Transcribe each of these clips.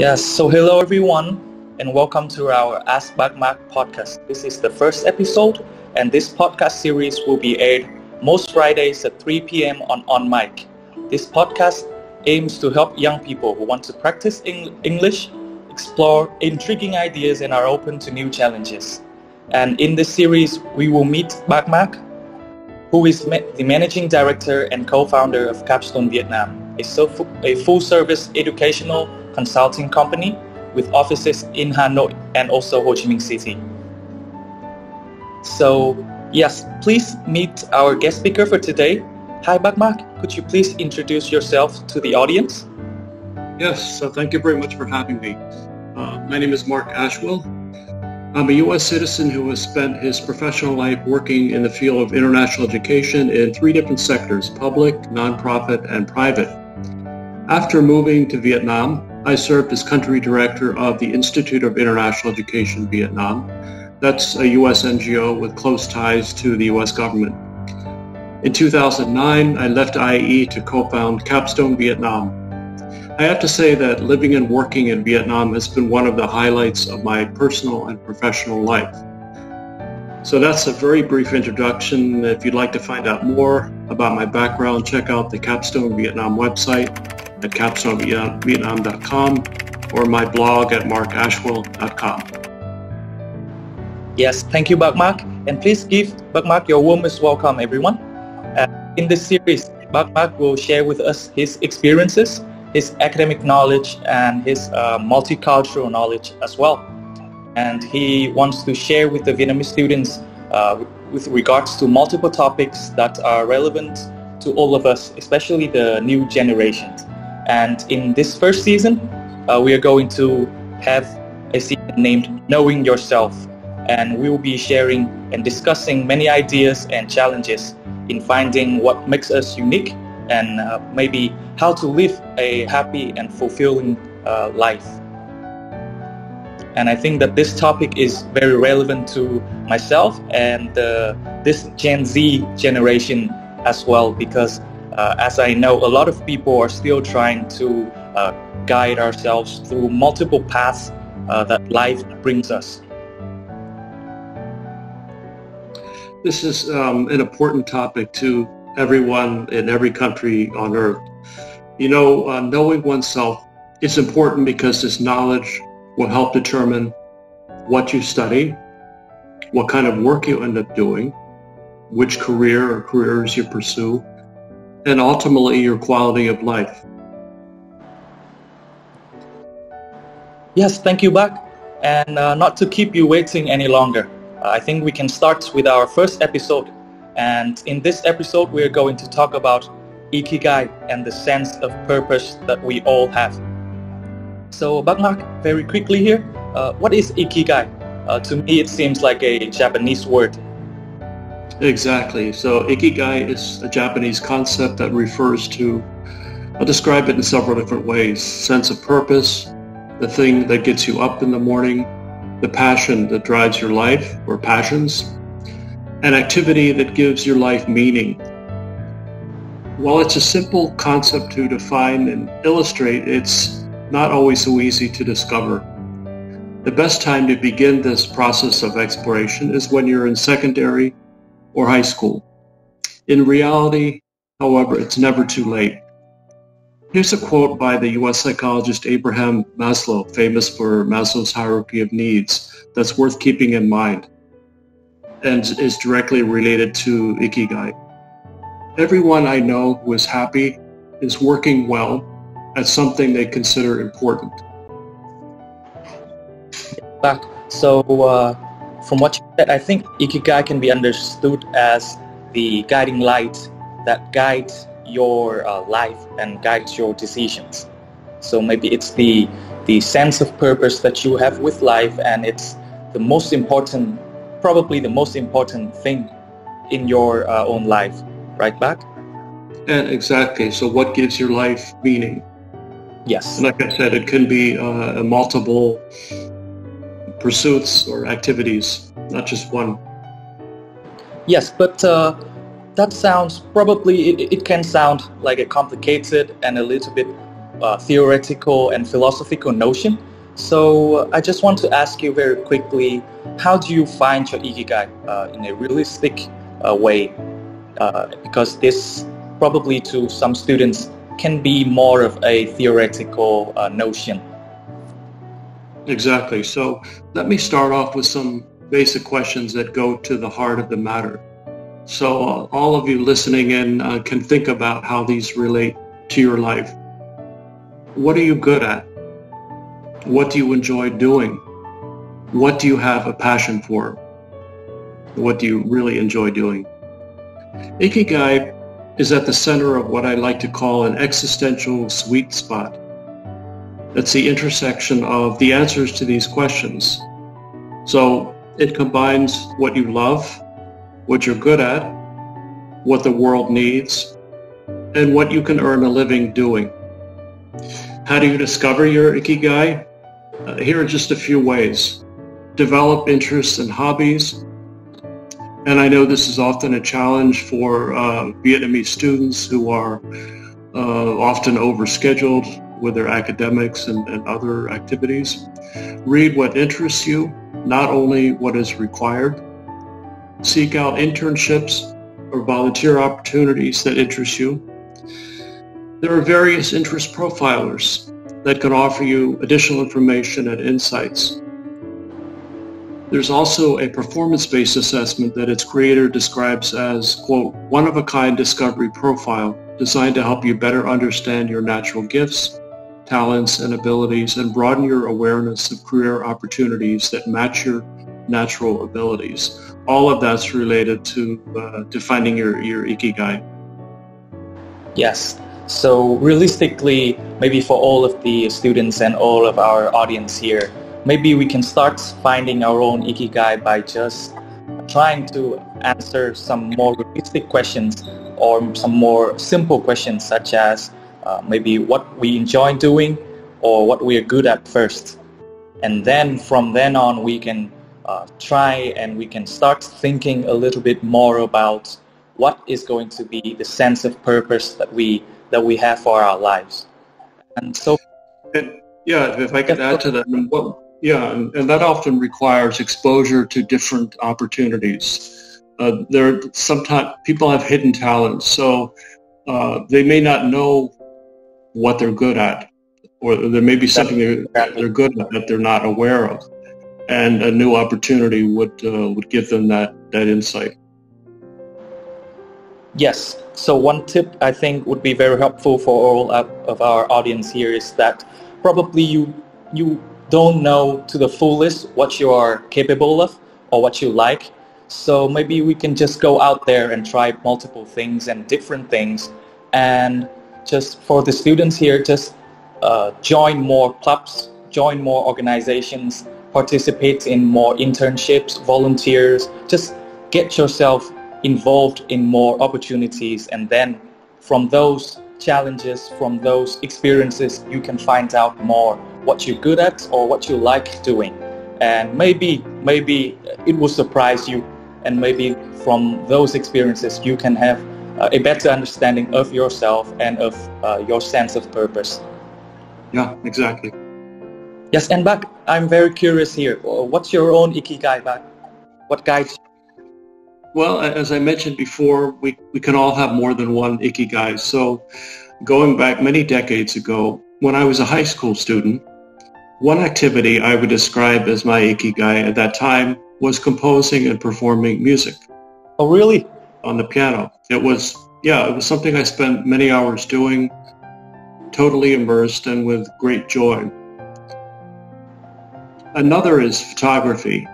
Yes, so hello everyone and welcome to our Ask Bac Mark Podcast. This is the first episode and this podcast series will be aired most Fridays at 3 p.m. on Mic. This podcast aims to help young people who want to practice English, explore intriguing ideas and are open to new challenges. And in this series we will meet Bac Mark, who is the Managing Director and Co-founder of Capstone Vietnam, a full-service educational consulting company with offices in Hanoi and also Ho Chi Minh City. So yes, please meet our guest speaker for today. Hi Bac Mark, could you please introduce yourself to the audience? Yes, thank you very much for having me. My name is Mark Ashwill. I'm a U.S. citizen who has spent his professional life working in the field of international education in 3 different sectors: public, nonprofit, and private. After moving to Vietnam, I served as country director of the Institute of International Education Vietnam. That's a U.S. NGO with close ties to the U.S. government. In 2009, I left IE to co-found Capstone Vietnam. I have to say that living and working in Vietnam has been one of the highlights of my personal and professional life. So that's a very brief introduction. If you'd like to find out more about my background, check out the Capstone Vietnam website at capstonevietnam.com or my blog at markashwill.com. Yes, thank you Bac Mark, and please give Bac Mark your warmest welcome everyone. In this series, Bac Mark will share with us his experiences, his academic knowledge and his multicultural knowledge as well. And he wants to share with the Vietnamese students with regards to multiple topics that are relevant to all of us, especially the new generations. And in this first season, we are going to have a season named Knowing Yourself. And we will be sharing and discussing many ideas and challenges in finding what makes us unique and maybe how to live a happy and fulfilling life. And I think that this topic is very relevant to myself and this Gen Z generation as well, because as I know, a lot of people are still trying to guide ourselves through multiple paths that life brings us. This is an important topic to everyone in every country on earth. You know, knowing oneself is important because this knowledge will help determine what you study, what kind of work you end up doing, which career or careers you pursue, and ultimately your quality of life. Yes, thank you, Bac. And not to keep you waiting any longer, I think we can start with our first episode. And in this episode, we are going to talk about Ikigai and the sense of purpose that we all have. So, Bac Mark, very quickly here, what is Ikigai? To me, it seems like a Japanese word. Exactly. So Ikigai is a Japanese concept that refers to, I'll describe it in several different ways: sense of purpose, the thing that gets you up in the morning, the passion that drives your life or passions, an activity that gives your life meaning. While it's a simple concept to define and illustrate, it's not always so easy to discover. The best time to begin this process of exploration is when you're in secondary or high school. In reality, however, it's never too late. Here's a quote by the U.S. psychologist Abraham Maslow, famous for Maslow's hierarchy of needs, that's worth keeping in mind and is directly related to Ikigai. Everyone I know who is happy is working well at something they consider important. Bac, so from what you said, I think Ikigai can be understood as the guiding light that guides your life and guides your decisions. So maybe it's the sense of purpose that you have with life, and it's the most important, probably the most important thing in your own life, right, Bac? And exactly. So what gives your life meaning? Yes. And like I said, it can be multiple pursuits or activities, not just one. Yes, but that sounds probably, it can sound like a complicated and a little bit theoretical and philosophical notion. So I just want to ask you very quickly, how do you find your Ikigai in a realistic way? Because this probably to some students can be more of a theoretical notion. Exactly. So let me start off with some basic questions that go to the heart of the matter. So all of you listening in can think about how these relate to your life. What are you good at? What do you enjoy doing? What do you have a passion for? What do you really enjoy doing? Ikigai is at the center of what I like to call an existential sweet spot. That's the intersection of the answers to these questions. So it combines what you love, what you're good at, what the world needs, and what you can earn a living doing. How do you discover your Ikigai? Here are just a few ways. Develop interests and hobbies. And I know this is often a challenge for Vietnamese students who are often overscheduled with their academics and other activities. Read what interests you, not only what is required. Seek out internships or volunteer opportunities that interest you. There are various interest profilers that can offer you additional information and insights. There's also a performance-based assessment that its creator describes as, quote, one-of-a-kind discovery profile designed to help you better understand your natural gifts, talents, and abilities and broaden your awareness of career opportunities that match your natural abilities. All of that's related to finding your Ikigai. Yes. So realistically, maybe for all of the students and all of our audience here, maybe we can start finding our own Ikigai by just trying to answer some more realistic questions or some more simple questions, such as maybe what we enjoy doing or what we are good at first. And then from then on, we can try and we can start thinking a little bit more about what is going to be the sense of purpose that we have for our lives. And so, if I could add to that, and that often requires exposure to different opportunities. Sometimes people have hidden talents, so they may not know what they're good at, or there may be something they're good at that they're not aware of, and a new opportunity would give them that insight. Yes. So one tip I think would be very helpful for all of our audience here is that probably you don't know to the fullest what you are capable of or what you like. So maybe we can just go out there and try multiple things and different things. And just for the students here, just join more clubs, join more organizations, participate in more internships, volunteers, just get yourself involved in more opportunities, and then from those challenges, from those experiences, you can find out more what you're good at or what you like doing. And maybe it will surprise you, and maybe from those experiences you can have a better understanding of yourself and of your sense of purpose. Yeah, exactly. Yes, and Bac, I'm very curious here. What's your own Ikigai, Bac? What guides you? Well, as I mentioned before, we can all have more than one Ikigai. So going back many decades ago, when I was a high school student, one activity I would describe as my Ikigai at that time was composing and performing music. Oh, really? On the piano. It was something I spent many hours doing, totally immersed and with great joy. Another is photography.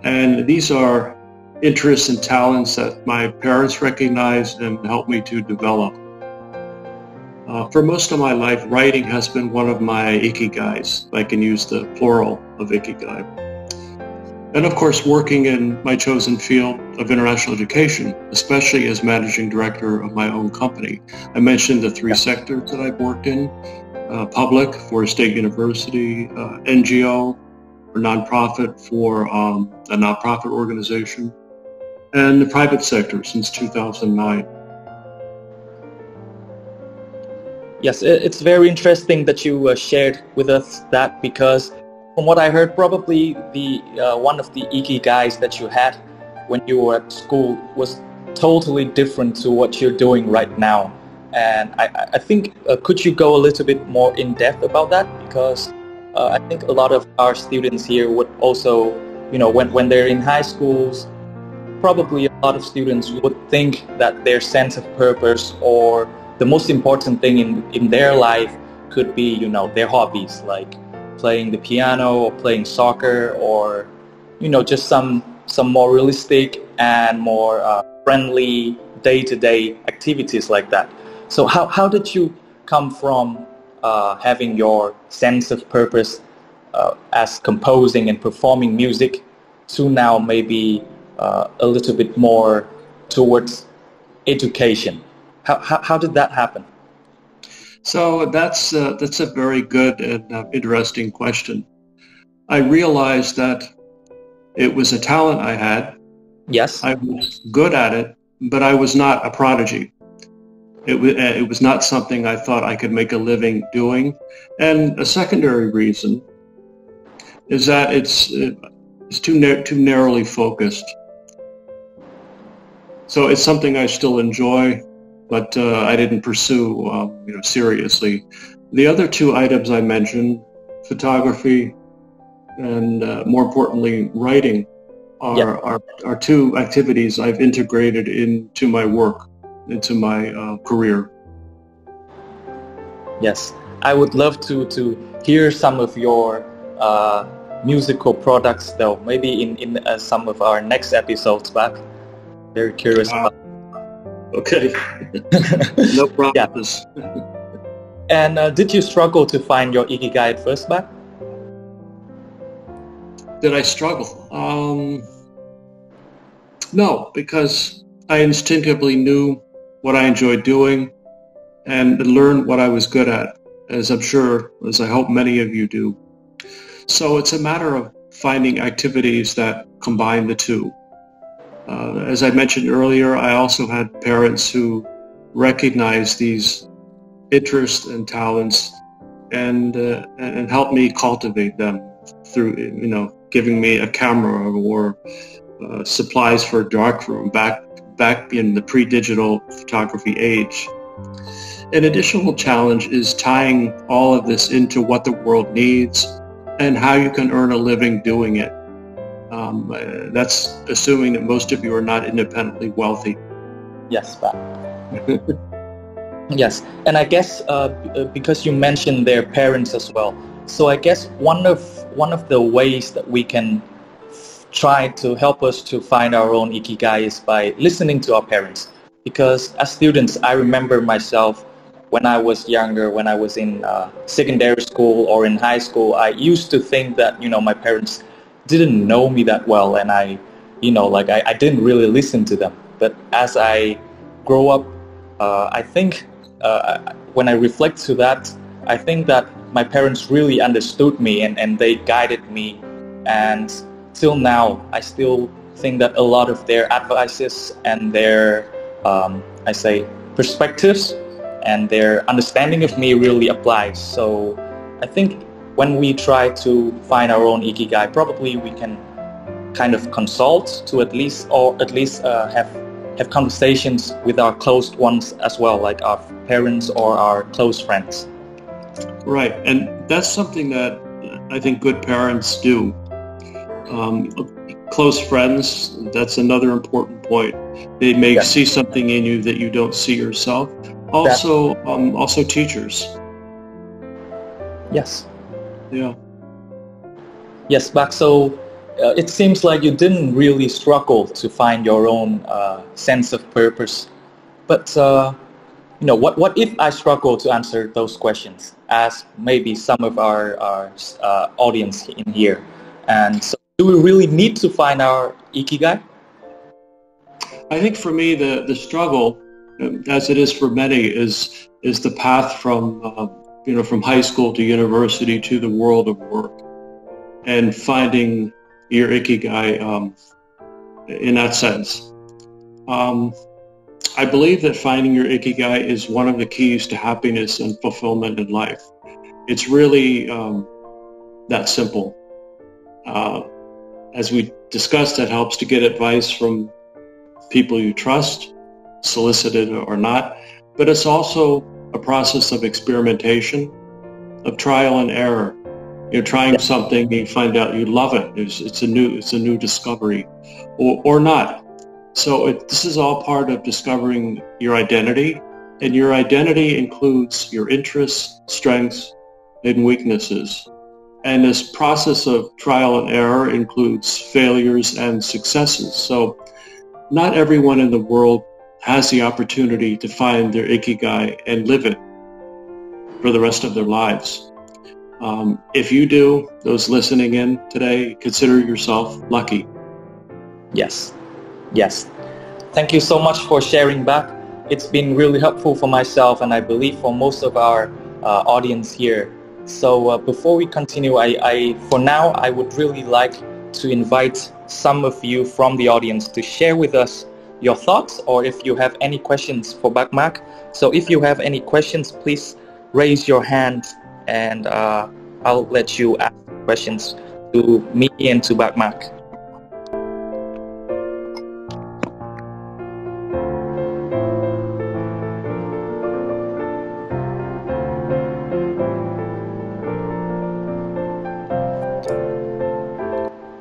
And these are interests and talents that my parents recognized and helped me to develop. For most of my life, writing has been one of my Ikigais. I can use the plural of Ikigai. And of course, working in my chosen field of international education, especially as managing director of my own company. I mentioned the three sectors that I've worked in: public for a state university, NGO or nonprofit for a nonprofit organization, and the private sector since 2009. Yes, it's very interesting that you shared with us that, because from what I heard, probably the one of the ikigais that you had when you were at school was totally different to what you're doing right now. And I think, could you go a little bit more in depth about that? Because I think a lot of our students here would also, when they're in high schools, probably a lot of students would think that their sense of purpose or the most important thing in their life could be, their hobbies, like playing the piano or playing soccer, or, just some more realistic and more friendly day-to-day activities like that. So how did you come from having your sense of purpose as composing and performing music to now maybe a little bit more towards education? How did that happen? So that's a very good and interesting question. I realized that it was a talent I had. Yes. I was good at it, but I was not a prodigy. It was not something I thought I could make a living doing. And a secondary reason is that it's too narrowly focused. So it's something I still enjoy, but I didn't pursue seriously. The other two items I mentioned, photography and more importantly writing, are two activities I've integrated into my work, into my career. Yes, I would love to hear some of your musical products, though, maybe in some of our next episodes back. Very curious about. Okay. No promises. Yeah. And did you struggle to find your ikigai at first, back? Did I struggle? No, because I instinctively knew what I enjoyed doing and learned what I was good at, as I hope many of you do. So it's a matter of finding activities that combine the two. As I mentioned earlier, I also had parents who recognized these interests and talents and helped me cultivate them through, giving me a camera or supplies for a darkroom back in the pre-digital photography age. An additional challenge is tying all of this into what the world needs and how you can earn a living doing it. That's assuming that most of you are not independently wealthy. Yes, Bac. Yes, and I guess because you mentioned their parents as well, so I guess one of the ways that we can try to help us to find our own ikigai is by listening to our parents. Because as students, I remember myself when I was younger, when I was in secondary school or in high school, I used to think that, my parents didn't know me that well, and I didn't really listen to them. But as I grow up, I think when I reflect to that, I think that my parents really understood me and they guided me. And till now, I still think that a lot of their advices and their, perspectives and their understanding of me really applies. So I think when we try to find our own ikigai, probably we can kind of consult to at least have conversations with our close ones as well, like our parents or our close friends. Right, and that's something that I think good parents do. Close friends, that's another important point. They may see something in you that you don't see yourself. Also teachers. Yes. Yeah. Yes, Bac. So it seems like you didn't really struggle to find your own sense of purpose. But what if I struggle to answer those questions, as maybe some of our audience in here? And so, do we really need to find our ikigai? I think for me, the struggle, as it is for many, is the path from high school to university to the world of work, and finding your ikigai in that sense. I believe that finding your Ikigai is one of the keys to happiness and fulfillment in life. It's really that simple. As we discussed, it helps to get advice from people you trust, solicited or not, but it's also a process of experimentation, of trial and error. You're trying something, you find out you love it. It's a new discovery, or not. So this is all part of discovering your identity, and your identity includes your interests, strengths, and weaknesses. And this process of trial and error includes failures and successes. So not everyone in the world has the opportunity to find their Ikigai and live it for the rest of their lives. If you do, those listening in today, consider yourself lucky. Yes. Thank you so much for sharing back. It's been really helpful for myself, and I believe for most of our audience here. So before we continue, for now, I would really like to invite some of you from the audience to share with us your thoughts, or if you have any questions for Bac Mark. So if you have any questions, please raise your hand, and I'll let you ask questions to me and to Bac Mark.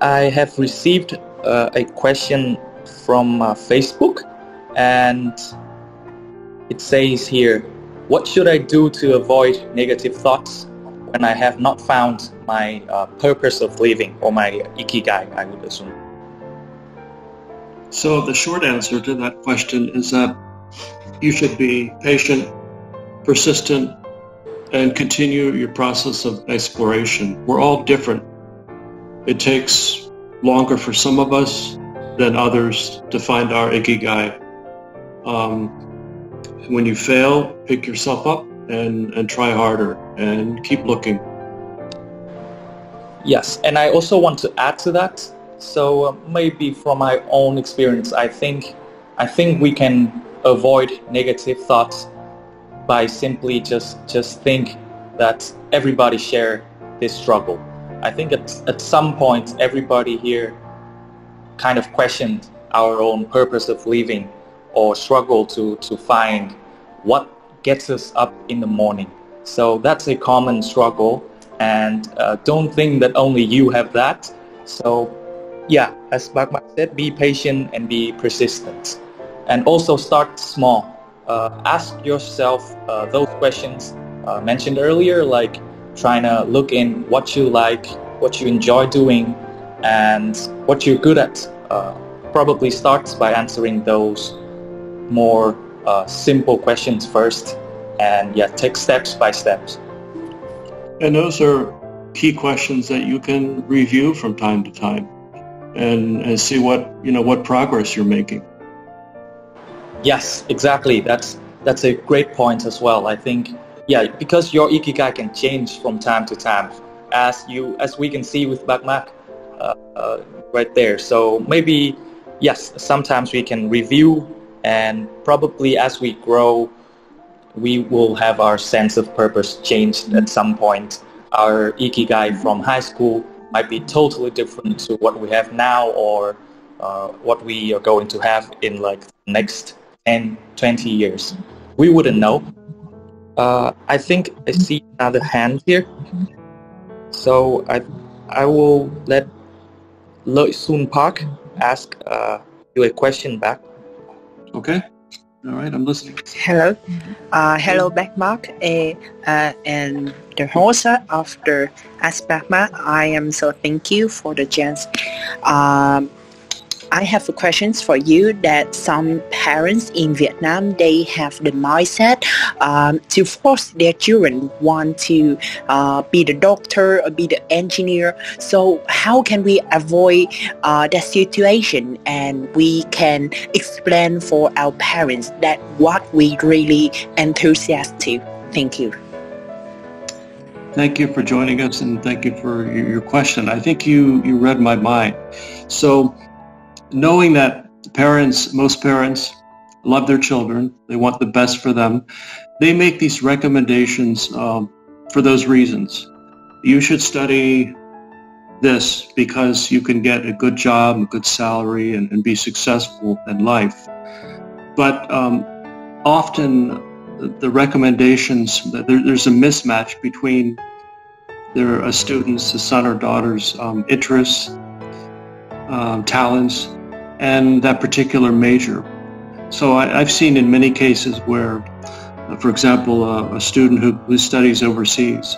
I have received a question from Facebook, and it says here, what should I do to avoid negative thoughts when I have not found my purpose of living, or my Ikigai, I would assume? So the short answer to that question is that you should be patient, persistent, and continue your process of exploration. We're all different. It takes longer for some of us than others to find our Ikigai. When you fail, pick yourself up and try harder and keep looking. Yes, and I also want to add to that. So maybe from my own experience, I think we can avoid negative thoughts by simply just think that everybody share this struggle. I think at some point, everybody here kind of questioned our own purpose of living, or struggle to find what gets us up in the morning. So that's a common struggle, and don't think that only you have that. So yeah, as Bac Mark said, be patient and be persistent. And also start small. Ask yourself those questions mentioned earlier, like trying to look in what you like, what you enjoy doing, and what you're good at. Probably starts by answering those more simple questions first, and take steps by steps. And those are key questions that you can review from time to time and see what progress you're making. Yes, exactly. That's a great point as well. I think, because your Ikigai can change from time to time, as we can see with Bac Mark right there. So maybe, yes, sometimes we can review, and probably as we grow, we will have our sense of purpose changed at some point. Our Ikigai from high school might be totally different to what we have now, or what we are going to have in like next 10, 20 years. We wouldn't know. I think I see another hand here. So I will let Lợi Sun Park ask you a question back. Okay. All right, I'm listening. Hello. Hello, Bac Mark, and the host of the Ask Bac Mark. I am so thank you for the chance. I have questions for you that some parents in Vietnam, they have the mindset to force their children want to be the doctor or be the engineer. So how can we avoid that situation, and we can explain for our parents that what we really enthusiastic to? Thank you. Thank you for joining us, and thank you for your question. I think you read my mind. So knowing that most parents love their children. They want the best for them. They make these recommendations for those reasons. You should study this because you can get a good job, a good salary, and be successful in life. But often the recommendations, there's a mismatch between their students, the son or daughter's interests, talents, and that particular major. So I've seen in many cases where, for example, a student who studies overseas,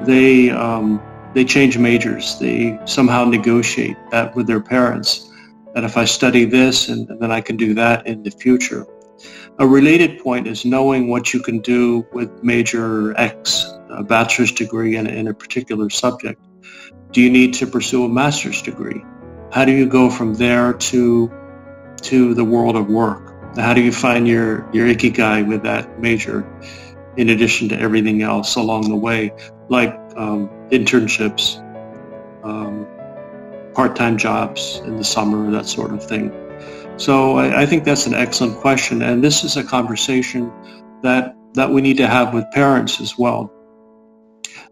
they change majors. They somehow negotiate that with their parents, that if I study this and then I can do that in the future. A related point is knowing what you can do with major X, a bachelor's degree in a particular subject. Do you need to pursue a master's degree? How do you go from there to the world of work? How do you find your Ikigai with that major in addition to everything else along the way, like internships, part-time jobs in the summer, that sort of thing. So I think that's an excellent question, and this is a conversation that we need to have with parents as well.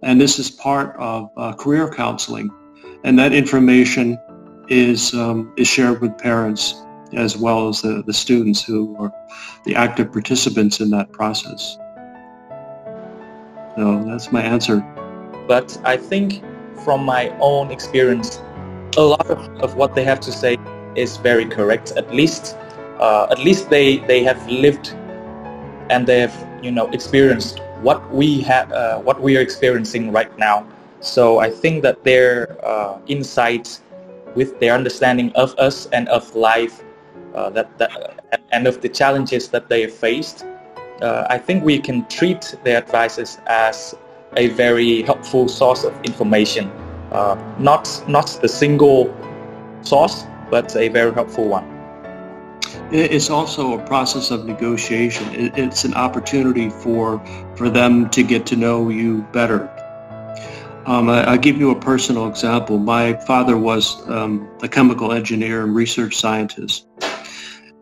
And this is part of career counseling, and that information is shared with parents as well as the students who are the active participants in that process. So that's my answer. But I think from my own experience, a lot of what they have to say is very correct. At least they have lived and they have experienced what we are experiencing right now. So I think that their insights with their understanding of us and of life, and of the challenges that they have faced, I think we can treat their advices as a very helpful source of information. Not the single source, but a very helpful one. It's also a process of negotiation. It's an opportunity for them to get to know you better. I'll give you a personal example. My father was a chemical engineer and research scientist.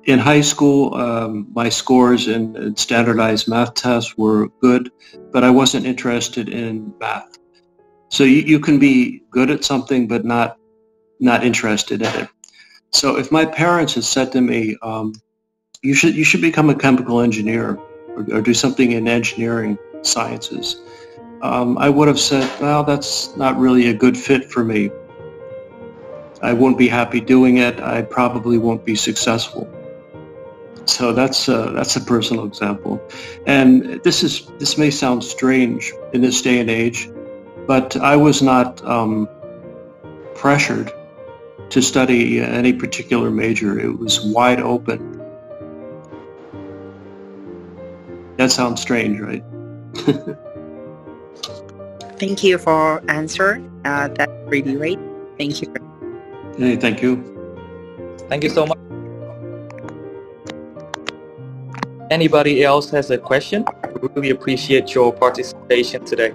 In high school, my scores in standardized math tests were good, but I wasn't interested in math. So you can be good at something, but not interested in it. So if my parents had said to me, you should become a chemical engineer or do something in engineering sciences, I would have said, well, that's not really a good fit for me. I won't be happy doing it. I probably won't be successful. So that's a personal example. And this may sound strange in this day and age, but I was not pressured to study any particular major. It was wide open. That sounds strange, right? Thank you for answer. That's really great. Thank you. Hey, thank you. Thank you so much. Anybody else has a question? We really appreciate your participation today.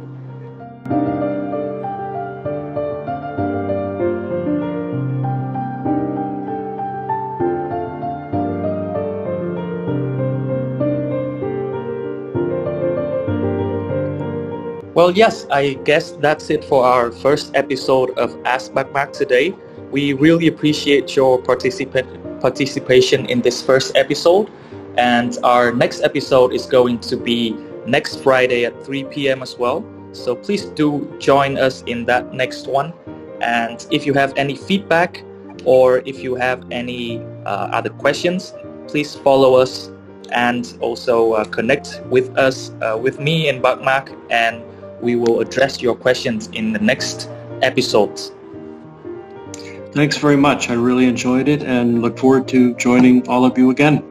Well, yes, I guess that's it for our first episode of ASK BÁC MARK today. We really appreciate your participation in this first episode. And our next episode is going to be next Friday at 3 p.m. as well. So please do join us in that next one. And if you have any feedback or if you have any other questions, please follow us and also connect with us, with me and Bac Mark, and we will address your questions in the next episodes. Thanks very much. I really enjoyed it and look forward to joining all of you again.